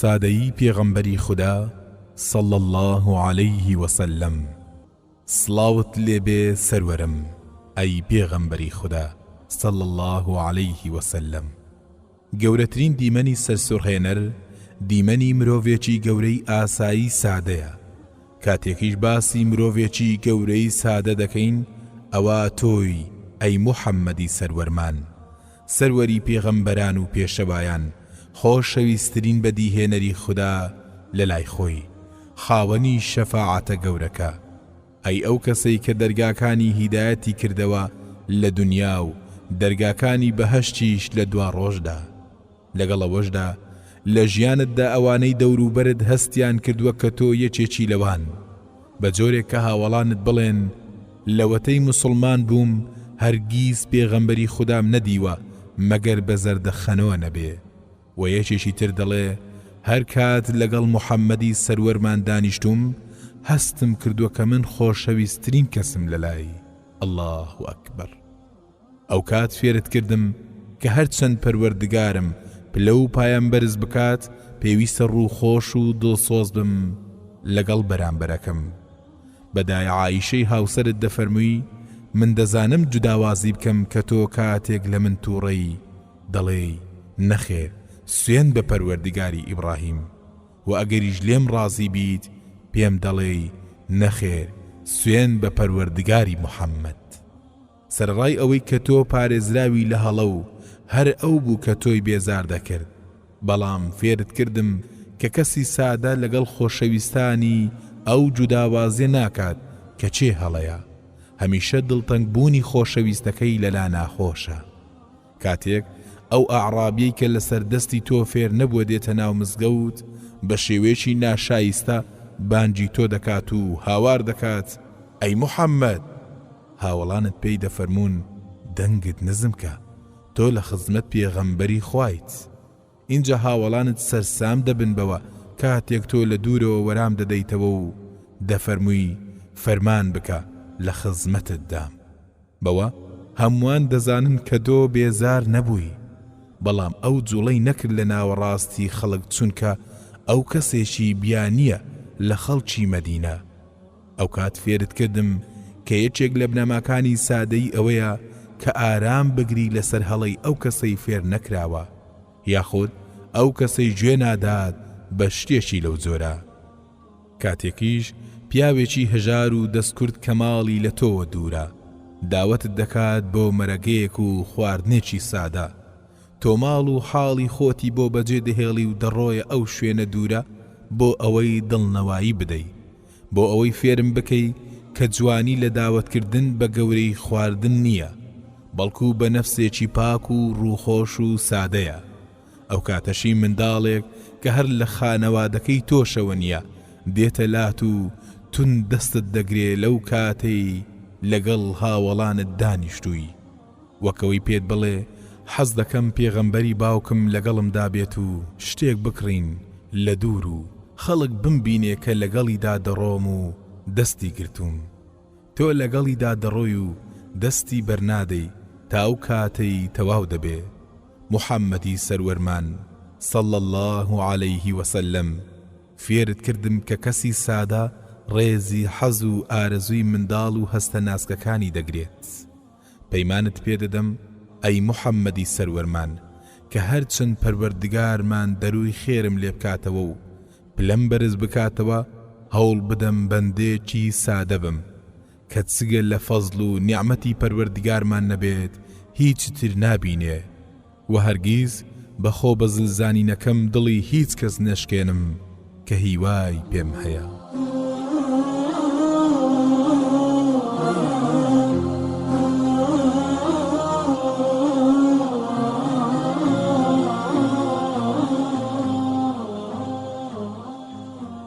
سادەیی پێغەمبەری خوددا صلى الله عليه وسلم. سڵاوت لێبێ سەروەرم ئەی پێغەمبەری خوددا صلى الله عليه وسلم. گەورەترین دیمەنی سەرسوڕهێنەر دیمەنی مرۆڤێکی گەورەی ئاسایی سادەیە. کاتێکیش باسی مرۆڤێکی گەورەی سادە دەکەین ئەوە تۆی ئەی موحەممەدی سەروەرمان، سەروەری پێغەمبەران و پێشەوایان، خۆشەویستترین بەدیهێنەری خوددا لەلای خۆی، خاوەنی شەفاعەتە گەورەکە، ئەی ئەو کەسەی کە دەرگاکانی هیدایەتی کردەوە لە دنیا و دەرگاکانی بەهەشتیش لە دوا ڕۆژدا. لەگەڵ ئەوەشدا لە ژیانتدا ئەوانەی دەوروبەرت هەستیان کردووە کە تۆ یەکێکی لەوان، بە جۆرێک کە هاوڵانت بڵێن لەوەتەی موسڵمان بووم هەرگیز پێغەمبەری خوددام نەدیوە مەگەر بە زەردەخەنەوە نەبێ، و یەکێکی تر دەڵێ هەر کات لەگەڵ موحەممەدی سەروەرمان دانیشتوم هەستم کردووە کە من خۆشەویستترین کەسم لەلای. الله ئەکبەر. ئەو کات فێرت کردم کە هەرچەند پەروەردگارم پلە و پایان بەرز بکات پێویستە ڕووخۆش و دڵسۆز بم لەگەڵ بەرامبەرەکەم. بەدای عایشەی هاوسەرت دەفەرمووی من دەزانم جوداوازی بکەم کە تۆ کاتێک لە من تووڕەی دەڵێ نەخێر سوێن بە پەروەردگاری ئیبراهیم، و ئەگەریش لێم ڕازی بیت پێم دەڵێ نەخێر سوێن بە پەروەردگاری موحەممەد. سەرڕای ئەوەی کە تۆ پارێزراوی لە هەڵە و هەر ئەو بوو کە تۆی بێزار دەکرد، بەڵام فێرت کردم کە کەسی سادە لەگەڵ خۆشەویستانی ئەو جوداوازیە ناکات کە چێ هەڵەیە، هەمیشە دڵتەنگبوونی خۆشەویستەکەی لەلا ناخۆشە. کاتێک ئەو ئەعرابیەی کە لەسەر دەستی تۆ فێر نەبووە دێتە ناو مزگەوت بە شێوەیەکی ناشایستە بانگی تۆ دەکات و هاوار دەکات ئەی موحەممەد، هاوڵانت پێی دەفەرمون دەنگت نزمکە تۆ لە خزمەت پێغەمبەری خوایت. اینجا هاوڵانت سەرسام دەبن بەوە کاتێک تۆ لە دوورەوە وەرام دەدەیتەوە و دەفەرمووی فەرمان بکە لە خزمەتت دام. بەوە هەمووان دەزانن کە تۆ بێزار نەبووی، بەڵام ئەو جوڵەی نەکرد لە ناوەڕاستی خەڵک چونکە ئەو کەسێکی بیانیە لە خەڵکی مەدینە. ئەو کات فێرت کردم کە یەکێک لە بنەماکانی سادەی ئەوەیە کە ئارام بگری لەسەر هەڵەی ئەو کەسەی فێر نەکراوە، یاخود ئەو کەسەی گوێ نادات بە شتێکی لەو جۆرە. کاتێکیش پیاوێکی هەژار و دەستکورد کە ماڵی لە تۆوە دوورە داوەتت دەکات بۆ مەرەگەیەک و خواردنێکی سادە، تۆ ماڵ و حاڵی خۆتی بۆ بەجێ دەهێڵی و دەڕۆیە ئەو شوێنە دوورە بۆ ئەوەی دڵنەوایی بدەی، بۆ ئەوەی فێرم بکەی کە جوانی لە داوەتکردن بە گەورەی خواردن نییە، بەڵکو بە نەفسێکی پاک و ڕووخۆش و سادەیە. ئەو کاتەشی منداڵێک کە هەر لە خانەوادەکەی تۆشەوە نییە دێتە لات و تون دەستت دەگرێ لەو کاتەی لەگەڵ هاوڵانت دانیشتووی، وەکەوەی پێت بڵێ حەز دەکەم پێغەمبەری باوکم لەگەڵمدا بێت و شتێک بکڕین لە دوور و خەڵک بمبینێ کە لەگەڵیدا دەڕۆم و دەستی گرتووم. تۆ لەگەڵیدا دەڕۆی و دەستی بەرنادەی تا ئەو کاتەی تەواو دەبێ. موحەممەدی سەروەرمان صلى الله عليه وسلم فێرت کردم کە کەسی سادە ڕێزی حەز و ئارەزووی منداڵ و هەستە ناسکەکانی دەگرێت. پەیمانت پێدەدەم ئەی موحەممەدی سەروەرمان کە هەرچەند پەروەردگارمان دەروی خێرم لێ بکاتەوە و پلەم بەرز بکاتەوە هەوڵ بدەم بەندێکی سادە بم کە چگە لە فەزڵ و نیعمەتی پەروەردگارمان نەبێت هیچ تر نابینێ، و هەرگیز بەخۆ بە زلزانینەکەم دڵی هیچ کەس نەشکێنم کە هیوای پێم هەیە.